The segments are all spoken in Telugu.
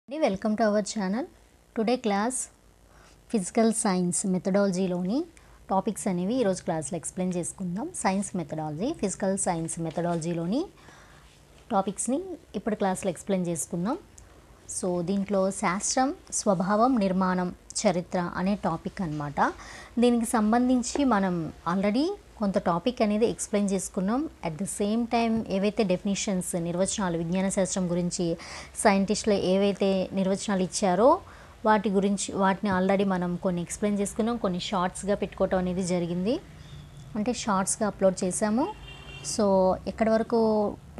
Welcome to our channel. Today class physical science మెథడాలజీలోని టాపిక్స్ అనేవి ఈరోజు క్లాస్లో ఎక్స్ప్లెయిన్ చేసుకుందాం. సైన్స్ మెథడాలజీ, ఫిజికల్ సైన్స్ మెథడాలజీలోని టాపిక్స్ని ఇప్పుడు క్లాస్లో ఎక్స్ప్లెయిన్ చేసుకుందాం. సో దీంట్లో శాస్త్రం, స్వభావం, నిర్మాణం, చరిత్ర అనే టాపిక్ అన్నమాట. దీనికి సంబంధించి మనం ఆల్రెడీ కొంత టాపిక్ అనేది ఎక్స్ప్లెయిన్ చేసుకున్నాం. అట్ ద సేమ్ టైం ఏవైతే డెఫినిషన్స్, నిర్వచనాలు, విజ్ఞాన శాస్త్రం గురించి సైంటిస్టులు ఏవైతే నిర్వచనాలు ఇచ్చారో వాటిని ఆల్రెడీ మనం కొన్ని ఎక్స్ప్లెయిన్ చేసుకున్నాం. కొన్ని షార్ట్స్గా పెట్టుకోవటం అనేది జరిగింది, అంటే షార్ట్స్గా అప్లోడ్ చేశాము. సో ఎక్కడి వరకు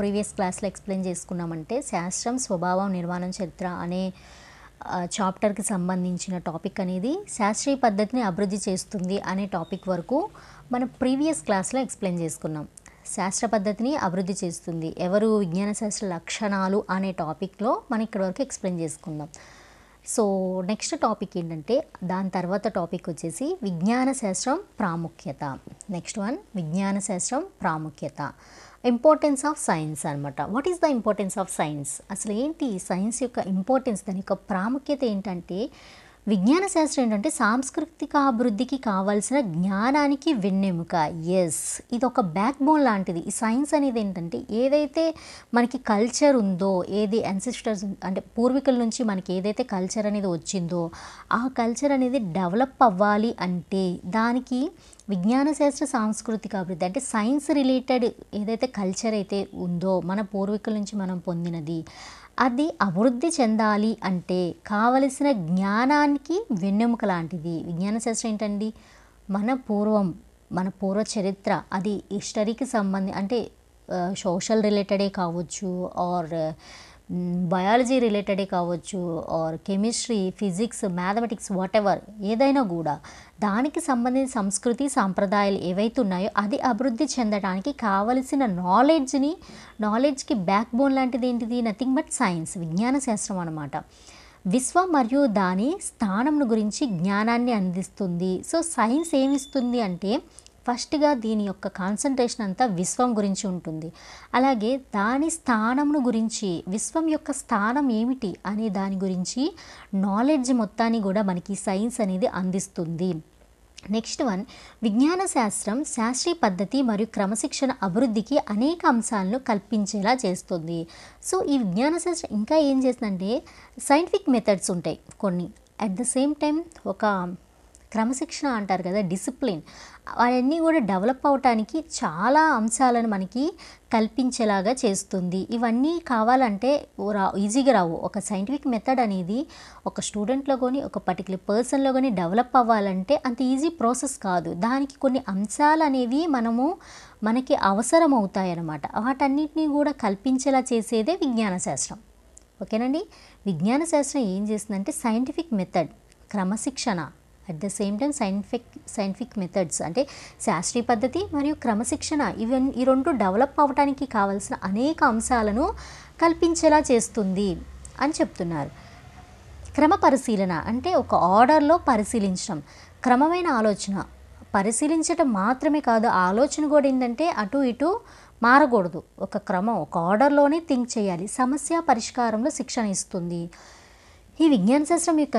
ప్రీవియస్ క్లాస్లో ఎక్స్ప్లెయిన్ చేసుకున్నామంటే శాస్త్రం, స్వభావం, నిర్మాణం, చరిత్ర అనే చాప్టర్కి సంబంధించిన టాపిక్ అనేది శాస్త్రీయ పద్ధతిని అభివృద్ధి చేస్తుంది అనే టాపిక్ వరకు మనం ప్రీవియస్ క్లాస్లో ఎక్స్ప్లెయిన్ చేసుకున్నాం. శాస్త్ర పద్ధతిని అభివృద్ధి చేస్తుంది ఎవరు, విజ్ఞాన శాస్త్ర లక్షణాలు అనే టాపిక్లో మనం ఇక్కడ వరకు ఎక్స్ప్లెయిన్ చేసుకుందాం. సో నెక్స్ట్ టాపిక్ ఏంటంటే దాని తర్వాత టాపిక్ వచ్చేసి విజ్ఞాన శాస్త్రం ప్రాముఖ్యత. నెక్స్ట్ వన్ విజ్ఞాన శాస్త్రం ప్రాముఖ్యత, ఇంపార్టెన్స్ ఆఫ్ సైన్స్ అనమాట. What is the importance of science? అసలు ఏంటి సైన్స్ యొక్క ఇంపార్టెన్స్, దాని యొక్క ప్రాముఖ్యత ఏంటంటే విజ్ఞాన శాస్త్రం ఏంటంటే సాంస్కృతిక అభివృద్ధికి కావాల్సిన జ్ఞానానికి వెన్నెముక. ఎస్, ఇది ఒక బ్యాక్ బోన్ లాంటిది. ఈ సైన్స్ అనేది ఏంటంటే ఏదైతే మనకి కల్చర్ ఉందో, ఏది యాన్సిస్టర్స్ అంటే పూర్వీకుల నుంచి మనకి ఏదైతే కల్చర్ అనేది వచ్చిందో ఆ కల్చర్ అనేది డెవలప్ అవ్వాలి అంటే దానికి విజ్ఞాన శాస్త్ర సాంస్కృతిక అభివృద్ధి అంటే సైన్స్ రిలేటెడ్ ఏదైతే కల్చర్ అయితే ఉందో మన పూర్వీకుల నుంచి మనం పొందినది అది అభివృద్ధి చెందాలి అంటే కావలసిన జ్ఞానానికి వెన్నెముక లాంటిది. విజ్ఞాన శాస్త్రం ఏంటండి, మన పూర్వ చరిత్ర, అది హిస్టరీకి అంటే సోషల్ రిలేటెడే కావచ్చు, ఆర్ బయాలజీ రిలేటెడే కావచ్చు, or chemistry, physics, mathematics, whatever ఏదైనా కూడా దానికి సంబంధించిన సంస్కృతి, సాంప్రదాయాలు ఏవైతే ఉన్నాయో అది అభివృద్ధి చెందడానికి కావలసిన నాలెడ్జ్కి బ్యాక్ బోన్ లాంటిది ఏంటిది, నథింగ్ బట్ సైన్స్, విజ్ఞాన శాస్త్రం అన్నమాట. విశ్వం మరియు దాని స్థానంను గురించి జ్ఞానాన్ని అందిస్తుంది. సో సైన్స్ ఏమిస్తుంది అంటే ఫస్ట్గా దీని యొక్క కాన్సన్ట్రేషన్ అంతా విశ్వం గురించి ఉంటుంది. అలాగే దాని స్థానంను గురించి, విశ్వం యొక్క స్థానం ఏమిటి అనే దాని గురించి నాలెడ్జ్ మొత్తాన్ని కూడా మనకి సైన్స్ అనేది అందిస్తుంది. నెక్స్ట్ వన్ విజ్ఞాన శాస్త్రం శాస్త్రీయ పద్ధతి మరియు క్రమశిక్షణ అభివృద్ధికి అనేక అంశాలను కల్పించేలా చేస్తుంది. సో ఈ విజ్ఞాన శాస్త్రం ఇంకా ఏం చేస్తుందంటే సైంటిఫిక్ మెథడ్స్ ఉంటాయి కొన్ని, అట్ ద సేమ్ టైం ఒక క్రమశిక్షణ అంటారు కదా, డిసిప్లిన్, అవన్నీ కూడా డెవలప్ అవటానికి చాలా అంశాలను మనకి కల్పించేలాగా చేస్తుంది. ఇవన్నీ కావాలంటే ఈజీగా రావు. ఒక సైంటిఫిక్ మెథడ్ అనేది ఒక స్టూడెంట్లో కానీ ఒక పర్టికులర్ పర్సన్లో కానీ డెవలప్ అవ్వాలంటే అంత ఈజీ ప్రాసెస్ కాదు. దానికి కొన్ని అంశాలు అనేవి మనకి అవసరం అవుతాయి అన్నమాట. వాటన్నిటినీ కూడా కల్పించేలా చేసేదే విజ్ఞాన శాస్త్రం. ఓకేనండి. విజ్ఞాన శాస్త్రం ఏం చేస్తుందంటే సైంటిఫిక్ మెథడ్, క్రమశిక్షణ, at the same time scientific methods అంటే శాస్త్రీయ పద్ధతి మరియు క్రమశిక్షణ, ఈ రెండు డెవలప్ అవ్వడానికి కావాల్సిన అనేక అంశాలను కల్పించేలా చేస్తుంది అని చెప్తున్నారు. క్రమ పరిశీలన అంటే ఒక ఆర్డర్లో పరిశీలించడం, క్రమమైన ఆలోచన, పరిశీలించడం మాత్రమే కాదు, ఆలోచన కూడా ఏంటంటే అటు ఇటు మారకూడదు. ఒక క్రమం, ఒక ఆర్డర్లోనే థింక్ చేయాలి. సమస్య పరిష్కారంలో శిక్షణ ఇస్తుంది. ఈ విజ్ఞాన శాస్త్రం యొక్క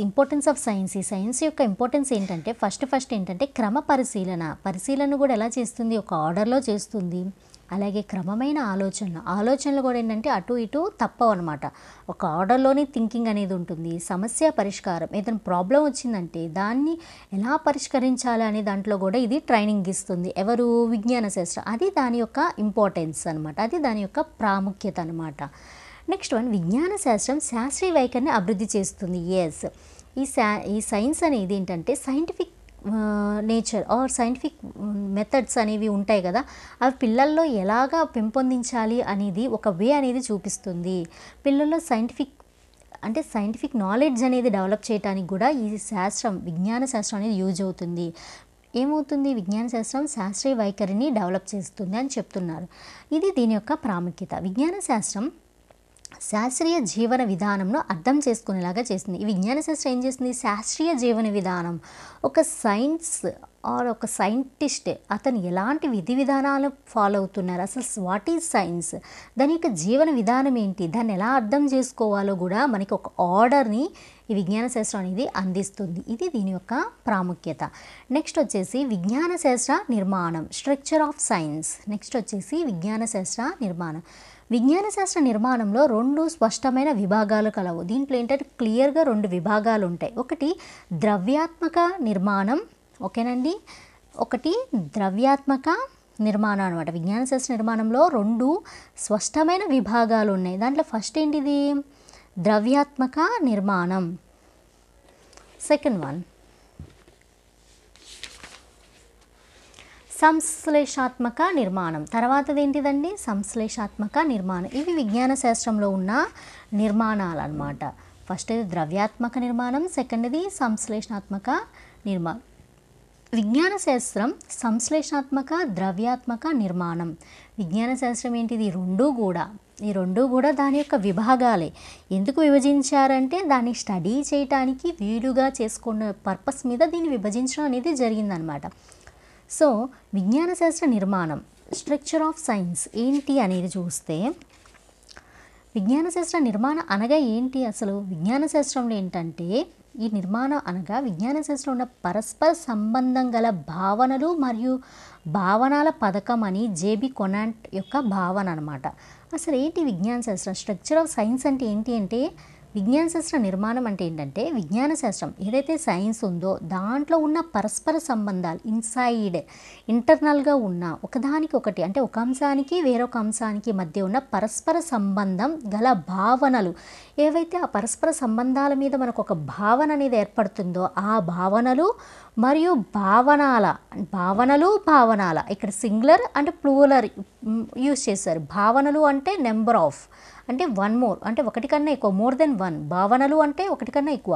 ఇంపార్టెన్స్ ఆఫ్ సైన్స్, ఈ సైన్స్ యొక్క ఇంపార్టెన్స్ ఏంటంటే ఫస్ట్ ఏంటంటే క్రమ పరిశీలన కూడా ఎలా చేస్తుంది, ఒక ఆర్డర్లో చేస్తుంది. అలాగే క్రమమైన ఆలోచనలు కూడా ఏంటంటే అటు ఇటు తప్పవు అనమాట, ఒక ఆర్డర్లోనే థింకింగ్ అనేది ఉంటుంది. సమస్య పరిష్కారం, ఏదైనా ప్రాబ్లం వచ్చిందంటే దాన్ని ఎలా పరిష్కరించాలి అనే దాంట్లో కూడా ఇది ట్రైనింగ్ ఇస్తుంది. ఎవరు, విజ్ఞాన శాస్త్రం. అది దాని యొక్క ఇంపార్టెన్స్ అనమాట, అది దాని యొక్క ప్రాముఖ్యత అనమాట. నెక్స్ట్ వన్ విజ్ఞాన శాస్త్రం శాస్త్రీయ వైఖరిని అభివృద్ధి చేస్తుంది. ఎస్, ఈ సైన్స్ అనేది ఏంటంటే scientific nature or scientific methods అనేవి ఉంటాయి కదా, అవి పిల్లల్లో ఎలాగా పెంపొందించాలి అనేది ఒక వే అనేది చూపిస్తుంది. పిల్లల్లో సైంటిఫిక్ నాలెడ్జ్ అనేది డెవలప్ చేయడానికి కూడా ఈ విజ్ఞాన శాస్త్రం అనేది యూజ్ అవుతుంది. ఏమవుతుంది, విజ్ఞాన శాస్త్రం శాస్త్రీయ వైఖరిని డెవలప్ చేస్తుంది అని చెప్తున్నారు. ఇది దీని యొక్క ప్రాముఖ్యత. విజ్ఞాన శాస్త్రం శాస్త్రీయ జీవన విధానంను అర్థం చేసుకునేలాగా చేస్తుంది. ఈ విజ్ఞాన శాస్త్రం ఏం చేస్తుంది, శాస్త్రీయ జీవన విధానం, ఒక సైన్స్ ఆర్ ఒక సైంటిస్ట్ అతను ఎలాంటి విధి విధానాలు ఫాలో అవుతున్నారు, అసలు వాట్ ఈజ్ సైన్స్, దాని యొక్క జీవన విధానం ఏంటి, దాన్ని ఎలా అర్థం చేసుకోవాలో కూడా మనకి ఒక ఆర్డర్ని ఈ విజ్ఞాన శాస్త్రం అనేది అందిస్తుంది. ఇది దీని యొక్క ప్రాముఖ్యత. నెక్స్ట్ వచ్చేసి విజ్ఞాన శాస్త్ర నిర్మాణం, స్ట్రక్చర్ ఆఫ్ సైన్స్. నెక్స్ట్ వచ్చేసి విజ్ఞాన శాస్త్ర నిర్మాణం. విజ్ఞాన శాస్త్ర నిర్మాణంలో 2 స్పష్టమైన విభాగాలు కలవు. దీంట్లో ఏంటంటే క్లియర్గా 2 విభాగాలు ఉంటాయి. ఒకటి ద్రవ్యాత్మక నిర్మాణం, ఓకేనండి, ఒకటి ద్రవ్యాత్మక నిర్మాణం అనమాట. విజ్ఞాన శాస్త్ర నిర్మాణంలో 2 స్పష్టమైన విభాగాలు ఉన్నాయి. దాంట్లో ఫస్ట్ ఏంటిది, ద్రవ్యాత్మక నిర్మాణం. సెకండ్ వన్ సంశ్లేషాత్మక నిర్మాణం. తర్వాతది ఏంటిదండి, సంశ్లేషాత్మక నిర్మాణం. ఇవి విజ్ఞాన శాస్త్రంలో ఉన్న నిర్మాణాలు అన్నమాట. ఫస్ట్ ఇది ద్రవ్యాత్మక నిర్మాణం, సెకండ్ది సంశ్లేషణాత్మక నిర్మాణం. విజ్ఞాన శాస్త్రం సంశ్లేషణాత్మక, ద్రవ్యాత్మక నిర్మాణం. విజ్ఞాన శాస్త్రం ఏంటిది, ఈ రెండు కూడా దాని యొక్క విభాగాలే. ఎందుకు విభజించారంటే దాన్ని స్టడీ చేయడానికి వీలుగా చేసుకున్న పర్పస్ మీద దీన్ని విభజించడం అనేది జరిగిందనమాట. సో విజ్ఞాన శాస్త్ర నిర్మాణం, స్ట్రక్చర్ ఆఫ్ సైన్స్ ఏంటి అనేది చూస్తే, విజ్ఞాన శాస్త్ర నిర్మాణం అనగా ఏంటి, అసలు విజ్ఞాన శాస్త్రంలో ఏంటంటే ఈ నిర్మాణం అనగా విజ్ఞాన శాస్త్రంలో ఉన్న పరస్పర సంబంధం గల భావనలు మరియు భావనాల పథకం అని జేబీ కొనాంట్ యొక్క భావన అనమాట. అసలు ఏంటి విజ్ఞాన శాస్త్రం, స్ట్రక్చర్ ఆఫ్ సైన్స్ అంటే ఏంటి అంటే, విజ్ఞాన శాస్త్ర నిర్మాణం అంటే ఏంటంటే విజ్ఞాన శాస్త్రం ఏదైతే సైన్స్ ఉందో దాంట్లో ఉన్న పరస్పర సంబంధాలు ఇంటర్నల్గా ఉన్న ఒకదానికి ఒకటి అంటే ఒక అంశానికి వేరొక అంశానికి మధ్య ఉన్న పరస్పర సంబంధం గల భావనలు ఏవైతే ఆ పరస్పర సంబంధాల మీద మనకు ఒక భావన అనేది ఏర్పడుతుందో ఆ భావనలు మరియు భావనాల ఇక్కడ సింగులర్ అంటే ప్లూరల్ యూజ్ చేశారు. భావనలు అంటే నెంబర్ ఆఫ్ అంటే 1 మోర్ అంటే ఒకటి కన్నా ఎక్కువ, మోర్ దెన్ 1. భావనలు అంటే ఒకటి కన్నా ఎక్కువ,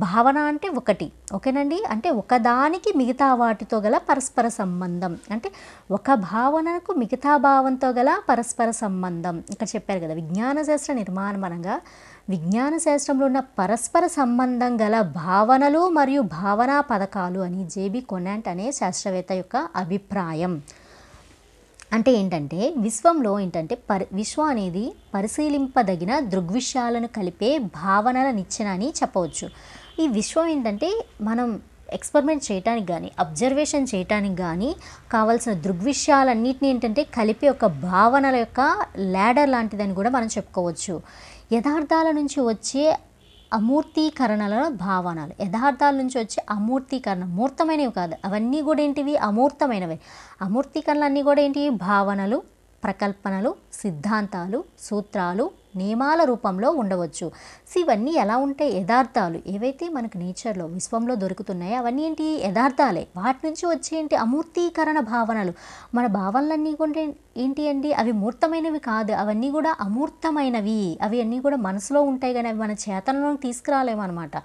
భావన అంటే ఒకటి, ఓకేనండి. అంటే ఒకదానికి మిగతా వాటితో గల పరస్పర సంబంధం, అంటే ఒక భావనకు మిగతా భావంతో గల పరస్పర సంబంధం ఇక్కడ చెప్పారు కదా. విజ్ఞాన శాస్త్ర నిర్మాణం అనగా విజ్ఞాన శాస్త్రంలో ఉన్న పరస్పర సంబంధం గల భావనలు మరియు భావనా పథకాలు అని జేబీ కొనాంట్ అనే శాస్త్రవేత్త యొక్క అభిప్రాయం. అంటే ఏంటంటే విశ్వంలో ఏంటంటే విశ్వం అనేది పరిశీలింపదగిన దృగ్విషయాలను కలిపే భావనల నిచ్చెన అని చెప్పవచ్చు. ఈ విశ్వం ఏంటంటే మనం ఎక్స్పెరిమెంట్ చేయడానికి కానీ అబ్జర్వేషన్ చేయడానికి కానీ కావాల్సిన దృగ్విషయాలన్నింటినీ ఏంటంటే కలిపే ఒక భావనల యొక్క ల్యాడర్ లాంటిదని కూడా మనం చెప్పుకోవచ్చు. యథార్థాల నుంచి వచ్చే అమూర్తీకరణల భావనలు, యథార్థాల నుంచి వచ్చే అమూర్తీకరణ, మూర్తమైనవి కాదు, అవన్నీ కూడా ఏంటివి అమూర్తమైనవి. అమూర్తీకరణలు అన్నీ కూడా ఏంటి, భావనలు, ప్రకల్పనలు, సిద్ధాంతాలు, సూత్రాలు, నియమాల రూపంలో ఉండవచ్చు. సో ఇవన్నీ ఎలా ఉంటాయి, యథార్థాలు ఏవైతే మనకు నేచర్లో విశ్వంలో దొరుకుతున్నాయో అవన్నీ ఏంటి యథార్థాలే. వాటి నుంచి వచ్చే ఏంటి అమూర్తీకరణ భావనలు. మన భావనలన్నీ కూడా ఏంటి అండి, అవి మూర్తమైనవి కాదు, అవన్నీ కూడా అమూర్తమైనవి. అవి అన్నీ కూడా మనసులో ఉంటాయి కానీ అవి మన చేతనలోకి తీసుకురాలేమన్నమాట.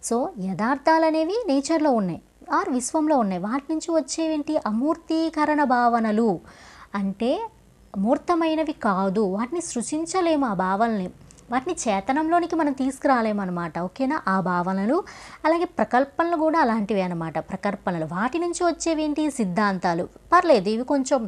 సో యథార్థాలు అనేవి నేచర్లో ఉన్నాయి ఆర్ విశ్వంలో ఉన్నాయి. వాటి నుంచి వచ్చేవేంటి అమూర్తీకరణ భావనలు, అంటే మూర్తమైనవి కాదు, వాటిని సృష్టించలేము, ఆ భావనని వాటిని చేతనంలోనికి మనం తీసుకురాలేమన్నమాట, ఓకేనా. ఆ భావనలు అలాగే ప్రకల్పనలు కూడా అలాంటివి అనమాట. ప్రకల్పనలు వాటి నుంచి వచ్చేవేంటి సిద్ధాంతాలు, పర్లేదు ఇవి కొంచెం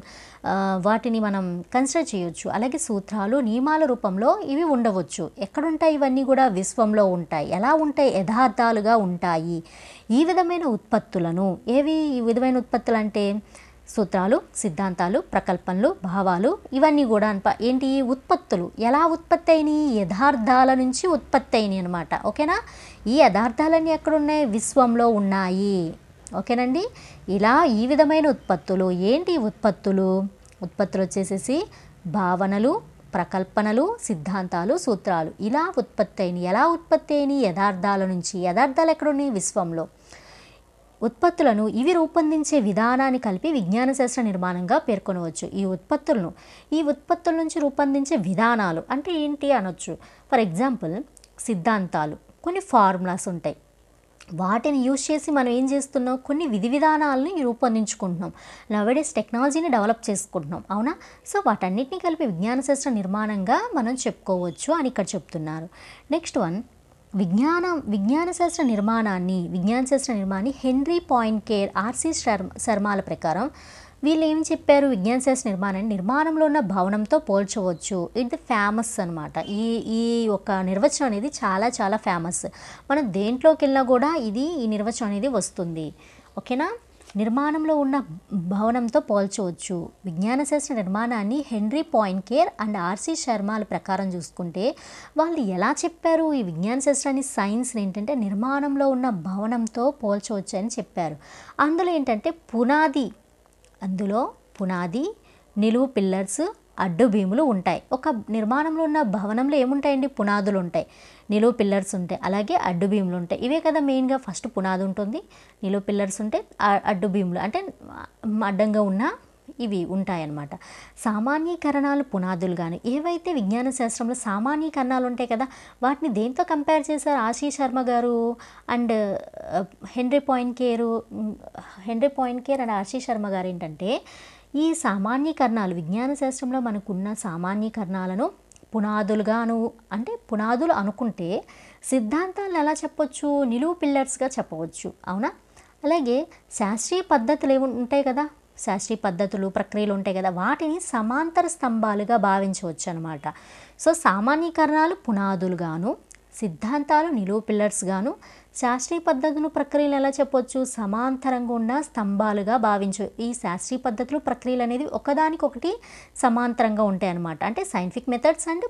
వాటిని మనం కన్సిడర్ చేయొచ్చు. అలాగే సూత్రాలు, నియమాల రూపంలో ఇవి ఉండవచ్చు. ఎక్కడుంటాయి ఇవన్నీ కూడా విశ్వంలో ఉంటాయి. ఎలా ఉంటాయి, యథార్థాలుగా ఉంటాయి. ఈ విధమైన ఉత్పత్తులను ఈ విధమైన ఉత్పత్తులు అంటే సూత్రాలు, సిద్ధాంతాలు, ప్రకల్పనలు, భావాలు ఇవన్నీ కూడా ఏంటి ఉత్పత్తులు. ఎలా ఉత్పత్తి అయినాయి, యథార్థాల నుంచి ఉత్పత్తి అయినాయి అనమాట, ఓకేనా. ఈ యథార్థాలన్నీ ఎక్కడున్నాయి, విశ్వంలో ఉన్నాయి, ఓకేనండి. ఇలా ఈ విధమైన ఉత్పత్తులు ఏంటి ఉత్పత్తులు వచ్చేసేసి భావనలు, ప్రకల్పనలు, సిద్ధాంతాలు, సూత్రాలు ఇలా ఉత్పత్తి అయినాయి. ఎలా ఉత్పత్తి అయినాయి, యథార్థాల నుంచి. యథార్థాలు ఎక్కడున్నాయి, విశ్వంలో. ఉత్పత్తులను ఇవి రూపొందించే విధానాన్ని కలిపి విజ్ఞాన శాస్త్ర నిర్మాణంగా పేర్కొనవచ్చు. ఈ ఉత్పత్తుల నుంచి రూపొందించే విధానాలు అంటే ఏంటి అనొచ్చు. ఫర్ ఎగ్జాంపుల్ సిద్ధాంతాలు, కొన్ని ఫార్ములాస్ ఉంటాయి, వాటిని యూజ్ చేసి మనం ఏం చేస్తున్నాం, కొన్ని విధి విధానాలని రూపొందించుకుంటున్నాం. నవడేస్ టెక్నాలజీని డెవలప్ చేసుకుంటున్నాం, అవునా. సో వాటన్నిటిని కలిపి విజ్ఞాన శాస్త్ర నిర్మాణంగా మనం చెప్పుకోవచ్చు అని ఇక్కడ చెప్తున్నారు. నెక్స్ట్ వన్ విజ్ఞాన శాస్త్ర నిర్మాణాన్ని హెన్రీ పాయింట్కేర్, ఆర్సి శర్మల ప్రకారం వీళ్ళు ఏం చెప్పారు, విజ్ఞాన శాస్త్ర నిర్మాణాన్ని నిర్మాణంలో ఉన్న భవనంతో పోల్చవచ్చు. ఇది ఫేమస్ అనమాట. ఈ ఒక నిర్వచనం అనేది చాలా చాలా ఫేమస్. మనం దేంట్లోకి వెళ్ళినా కూడా ఈ నిర్వచనం అనేది వస్తుంది. ఓకేనా. నిర్మాణంలో ఉన్న భవనంతో పోల్చవచ్చు. విజ్ఞాన శాస్త్ర నిర్మాణాన్ని హెన్రీ పాయింట్కేర్ అండ్ ఆర్సి శర్మల ప్రకారం చూసుకుంటే వాళ్ళు ఎలా చెప్పారు ఈ విజ్ఞాన శాస్త్రాన్ని, సైన్స్ని ఏంటంటే నిర్మాణంలో ఉన్న భవనంతో పోల్చవచ్చు అని చెప్పారు. అందులో ఏంటంటే పునాది, నిలువు పిల్లర్స్, అడ్డు భీములు ఉంటాయి. ఒక నిర్మాణంలో ఉన్న భవనంలో ఏముంటాయండి, పునాదులు ఉంటాయి, నిలువు పిల్లర్స్ ఉంటాయి, అలాగే అడ్డు భీములు ఉంటాయి. ఇవే కదా మెయిన్గా. ఫస్ట్ పునాది ఉంటుంది, నిలువు పిల్లర్స్ ఉంటాయి, అడ్డు భీములు అంటే అడ్డంగా ఉన్న ఇవి ఉంటాయన్నమాట. సామాన్యీకరణాలు పునాదులు కానీ ఏవైతే విజ్ఞాన శాస్త్రంలో సామాన్యీకరణాలు ఉంటాయి కదా, వాటిని దేంతో కంపేర్ చేశారు ఆర్సి శర్మ గారు and Henry Poincare and R C Sharma గారు ఏంటంటే ఈ సామాన్యీకరణాలు విజ్ఞాన శాస్త్రంలో మనకున్న సామాన్యీకరణాలను పునాదులు అనుకుంటే సిద్ధాంతాలను ఎలా చెప్పొచ్చు, నిలువు పిల్లర్స్గా చెప్పవచ్చు. అవునా. అలాగే శాస్త్రీయ పద్ధతులు ఉంటాయి కదా, శాస్త్రీయ పద్ధతులు ప్రక్రియలు ఉంటాయి కదా, వాటిని సమాంతర స్తంభాలుగా భావించవచ్చు అనమాట. సో సామాన్యీకరణాలు పునాదులుగాను, సిద్ధాంతాలు నిలువు పిల్లర్స్గాను, శాస్త్రీయ పద్ధతులు ప్రక్రియలు ఎలా చెప్పొచ్చు, సమాంతరంగా ఉన్న స్తంభాలుగా భావించు. ఈ శాస్త్రీయ పద్ధతులు ప్రక్రియలు అనేది ఒకదానికొకటి సమాంతరంగా ఉంటాయి అన్నమాట. అంటే scientific methods and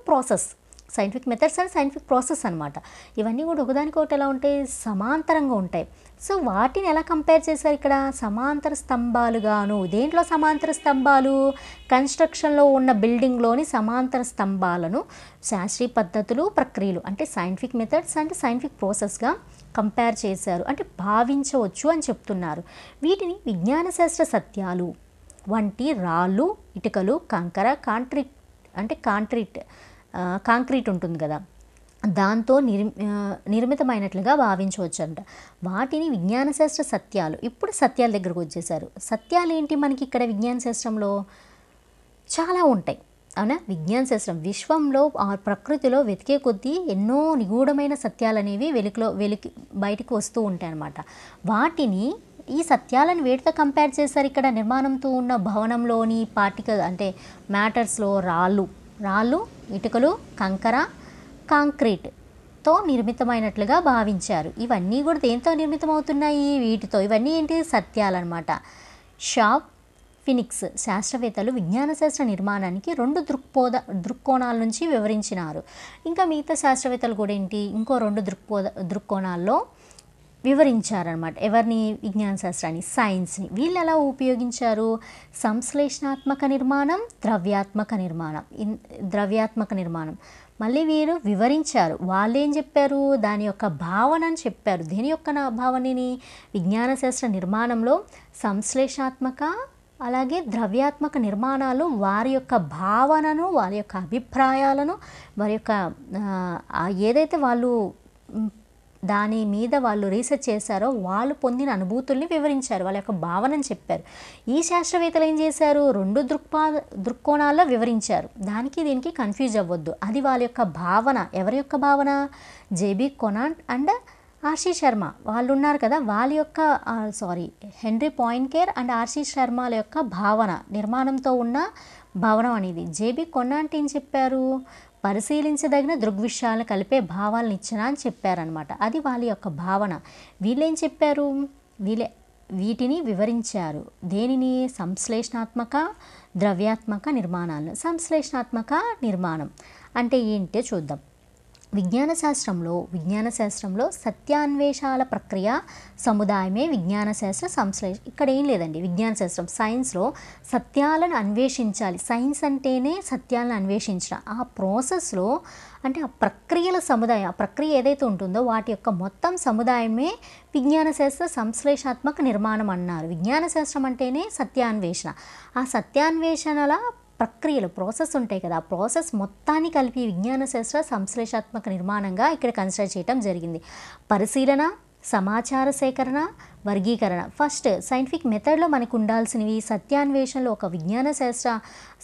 scientific process అనమాట. ఇవన్నీ కూడా ఒకదానికొకటి ఎలా ఉంటాయి, సమాంతరంగా ఉంటాయి. సో వాటిని ఎలా కంపేర్ చేశారు ఇక్కడ, సమాంతర స్తంభాలుగాను. దేంట్లో సమాంతర స్తంభాలు, కన్స్ట్రక్షన్లో ఉన్న బిల్డింగ్లోని సమాంతర స్తంభాలను శాస్త్రీయ పద్ధతులు ప్రక్రియలు అంటే సైంటిఫిక్ మెథడ్స్ అండ్ సైంటిఫిక్ ప్రాసెస్గా కంపేర్ చేశారు, అంటే భావించవచ్చు అని చెప్తున్నారు. వీటిని విజ్ఞాన శాస్త్ర సత్యాలు వంటి రాళ్ళు, ఇటుకలు, కంకర, కాంక్రీట్ ఉంటుంది కదా, దాంతో నిర్మితమైనట్లుగా భావించవచ్చు అంట. వాటిని విజ్ఞాన శాస్త్ర సత్యాలు. ఇప్పుడు సత్యాల దగ్గరకు వచ్చేసారు. సత్యాలు ఏంటి మనకి ఇక్కడ విజ్ఞాన శాస్త్రంలో చాలా ఉంటాయి. అవునా. విజ్ఞాన శాస్త్రం విశ్వంలో ప్రకృతిలో వెతికే కొద్దీ ఎన్నో నిగూఢమైన సత్యాలు అనేవి బయటికి వస్తూ ఉంటాయి అన్నమాట. వాటిని ఈ సత్యాలను వేటితో కంపేర్ చేశారు ఇక్కడ, నిర్మాణంతో ఉన్న భవనంలోని మ్యాటర్స్లో రాళ్ళు, ఇటుకలు, కంకర, కాంక్రీట్తో నిర్మితమైనట్లుగా భావించారు. ఇవన్నీ కూడా దేంతో నిర్మితమవుతున్నాయి, వీటితో. ఇవన్నీ ఏంటి, సత్యాలన్నమాట. షాప్ ఫినిక్స్ శాస్త్రవేత్తలు విజ్ఞాన శాస్త్ర నిర్మాణానికి 2 దృక్కోణాల నుంచి వివరించినారు. ఇంకా మిగతా శాస్త్రవేత్తలు కూడా ఇంకో 2 దృక్కోణాల్లో వివరించారనమాట. ఎవరిని, విజ్ఞాన శాస్త్రాన్ని, సైన్స్ని. వీళ్ళు ఎలా ఉపయోగించారు, సంశ్లేషణాత్మక నిర్మాణం, ద్రవ్యాత్మక నిర్మాణం. మళ్ళీ వీరు వివరించారు. వాళ్ళు ఏం చెప్పారు, దాని యొక్క భావనని చెప్పారు. దేని యొక్క భావనని, విజ్ఞాన శాస్త్ర నిర్మాణంలో సంశ్లేషణాత్మక అలాగే ద్రవ్యాత్మక నిర్మాణాలు వారి యొక్క భావనను, వారి యొక్క అభిప్రాయాలను, వారి యొక్క ఏదైతే వాళ్ళు దాని మీద వాళ్ళు రీసెర్చ్ చేశారో వాళ్ళు పొందిన అనుభూతుల్ని వివరించారు, వాళ్ళ యొక్క భావనని చెప్పారు. ఈ శాస్త్రవేత్తలు ఏం చేశారు, 2 దృక్కోణాల్లో వివరించారు. దీనికి కన్ఫ్యూజ్ అవ్వద్దు. అది వాళ్ళ యొక్క భావన. ఎవరి యొక్క భావన, జేబీ కొనాంట్ అండ్ ఆర్సి శర్మ వాళ్ళు ఉన్నారు కదా, వాళ్ళ యొక్క హెన్రీ పాయింట్కేర్ అండ్ ఆర్సి శర్మల యొక్క భావన, నిర్మాణంతో ఉన్న భవనం అనేది. జేబీ కొనాంట్ ఏం చెప్పారు, పరిశీలించదగిన దృగ్విషయాలను కలిపే భావాలను ఇచ్చిన అని చెప్పారనమాట. అది వాళ్ళ యొక్క భావన. వీళ్ళేం చెప్పారు, వీటిని వివరించారు. దేనిని, సంశ్లేషణాత్మక ద్రవ్యాత్మక నిర్మాణాలను. సంశ్లేషణాత్మక నిర్మాణం అంటే ఏంటో చూద్దాం. విజ్ఞాన శాస్త్రంలో సత్యాన్వేషాల ప్రక్రియ సముదాయమే విజ్ఞాన శాస్త్ర సంశ్లేష. ఇక్కడ ఏం లేదండి, విజ్ఞాన శాస్త్రం సైన్స్లో సత్యాలను అన్వేషించాలి. సైన్స్ అంటేనే సత్యాలను అన్వేషించడం. ఆ ప్రాసెస్లో అంటే ఆ ప్రక్రియల సముదాయం, ఆ ప్రక్రియ ఏదైతే ఉంటుందో వాటి యొక్క మొత్తం సముదాయమే విజ్ఞాన శాస్త్ర సంశ్లేషాత్మక నిర్మాణం అన్నారు. విజ్ఞాన శాస్త్రం అంటేనే సత్యాన్వేషణ. ఆ సత్యాన్వేషణల ప్రక్రియలు, ప్రాసెస్ ఉంటాయి కదా, ఆ ప్రాసెస్ మొత్తాన్ని కలిపి విజ్ఞాన శాస్త్ర సంశ్లేషాత్మక నిర్మాణంగా ఇక్కడ కన్సిడర్ చేయడం జరిగింది. పరిశీలన, సమాచార సేకరణ, వర్గీకరణ. ఫస్ట్ సైంటిఫిక్ మెథడ్లో మనకు ఉండాల్సినవి, సత్యాన్వేషణలో ఒక విజ్ఞాన శాస్త్ర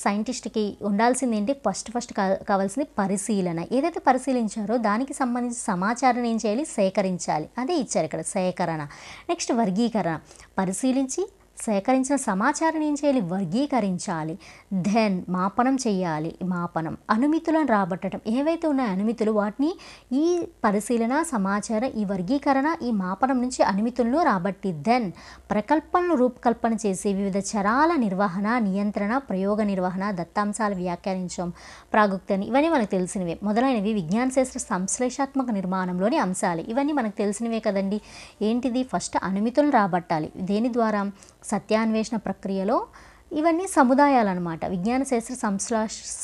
సైంటిస్ట్కి ఉండాల్సింది ఏంటి, ఫస్ట్ కావాల్సింది పరిశీలన. ఏదైతే పరిశీలించారో దానికి సంబంధించిన సమాచారాన్ని ఏం చేయాలి, సేకరించాలి. అదే ఇచ్చారు ఇక్కడ సేకరణ. నెక్స్ట్ వర్గీకరణ, పరిశీలించి సేకరించిన సమాచారాన్ని ఏం చేయాలి, వర్గీకరించాలి. దెన్ మాపనం చేయాలి. మాపనం, అనుమితులను రాబట్టడం. ఏవైతే ఉన్నాయో అనుమితులు, వాటిని ఈ పరిశీలన, సమాచారం, ఈ వర్గీకరణ, ఈ మాపనం నుంచి అనుమితులను రాబట్టి దెన్ ప్రకల్పనలు రూపకల్పన చేసి వివిధ చరాల నిర్వహణ, నియంత్రణ, ప్రయోగ నిర్వహణ, దత్తాంశాలు వ్యాఖ్యానించడం, ప్రాగుక్తని, ఇవన్నీ మనకు తెలిసినవే. మొదలైనవి విజ్ఞాన శాస్త్ర సంశ్లేషాత్మక నిర్మాణంలోని అంశాలు. ఇవన్నీ మనకు తెలిసినవే కదండి. ఏంటిది, ఫస్ట్ అనుమితులను రాబట్టాలి. దేని ద్వారా, సత్యాన్వేషణ ప్రక్రియలో. ఇవన్నీ సముదాయాలు అన్నమాట. విజ్ఞాన శాస్త్ర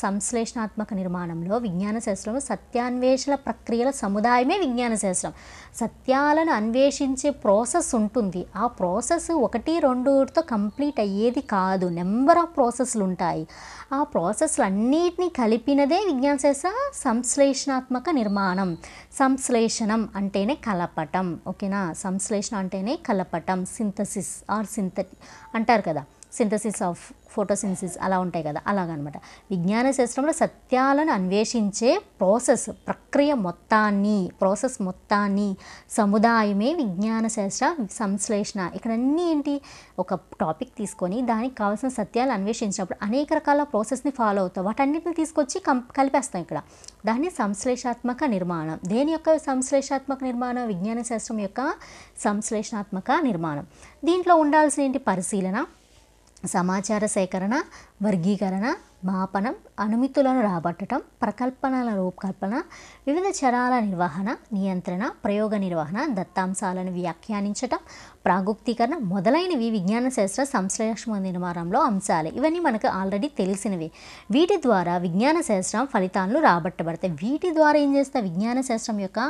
సంశ్లేషణాత్మక నిర్మాణంలో విజ్ఞాన శాస్త్రంలో సత్యాన్వేషణ ప్రక్రియల సముదాయమే విజ్ఞాన శాస్త్రం. సత్యాలను అన్వేషించే ప్రాసెస్ ఉంటుంది. ఆ ప్రాసెస్ 1, 2తో కంప్లీట్ అయ్యేది కాదు. నెంబర్ ఆఫ్ ప్రాసెస్లు ఉంటాయి. ఆ ప్రాసెస్లు అన్నిటినీ కలిపినదే విజ్ఞాన శాస్త్ర సంశ్లేషణాత్మక నిర్మాణం. సంశ్లేషణం అంటేనే కలపటం. ఓకేనా, సంశ్లేషణ అంటేనే కలపటం. సింథసిస్ ఆర్ అంటారు కదా, సింథసిస్ ఆఫ్ ఫోటోసింథసిస్ అలా ఉంటాయి కదా, అలాగనమాట. విజ్ఞాన శాస్త్రంలో సత్యాలను అన్వేషించే ప్రక్రియ మొత్తాన్ని సముదాయమే విజ్ఞాన శాస్త్ర సంశ్లేషణ. ఇక్కడ అన్నీ ఏంటి, ఒక టాపిక్ తీసుకొని దానికి కావాల్సిన సత్యాలు అన్వేషించినప్పుడు అనేక రకాల ప్రాసెస్ని ఫాలో అవుతాం. వాటన్నిటిని తీసుకొచ్చి కలిపేస్తాం ఇక్కడ. దాన్ని సంశ్లేషాత్మక నిర్మాణం. దేని యొక్క సంశ్లేషాత్మక నిర్మాణం, విజ్ఞాన శాస్త్రం యొక్క సంశ్లేషణాత్మక నిర్మాణం. దీంట్లో ఉండాల్సిన ఏంటి, పరిశీలన, సమాచార సేకరణ, వర్గీకరణ, మాపనం, అనుమితులను రాబట్టడం, ప్రకల్పనల రూపకల్పన, వివిధ చరాల నిర్వహణ, నియంత్రణ, ప్రయోగ నిర్వహణ, దత్తాంశాలను వ్యాఖ్యానించటం, ప్రాగుక్తీకరణ మొదలైనవి విజ్ఞాన శాస్త్ర సంశ్లేషణ నిర్మాణంలో అంశాలే. ఇవన్నీ మనకు ఆల్రెడీ తెలిసినవి. వీటి ద్వారా విజ్ఞాన శాస్త్రం ఫలితాలను రాబట్టబడతాయి. వీటి ద్వారా ఏం చేస్తే విజ్ఞాన శాస్త్రం యొక్క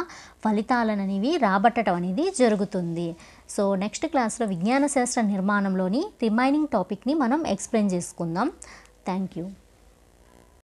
ఫలితాలను అనేవి రాబట్టడం అనేది జరుగుతుంది. సో నెక్స్ట్ క్లాస్లో విజ్ఞాన శాస్త్ర నిర్మాణంలోని రిమైనింగ్ టాపిక్ని మనం ఎక్స్ప్లెయిన్ చేసుకుందాం. Thank you.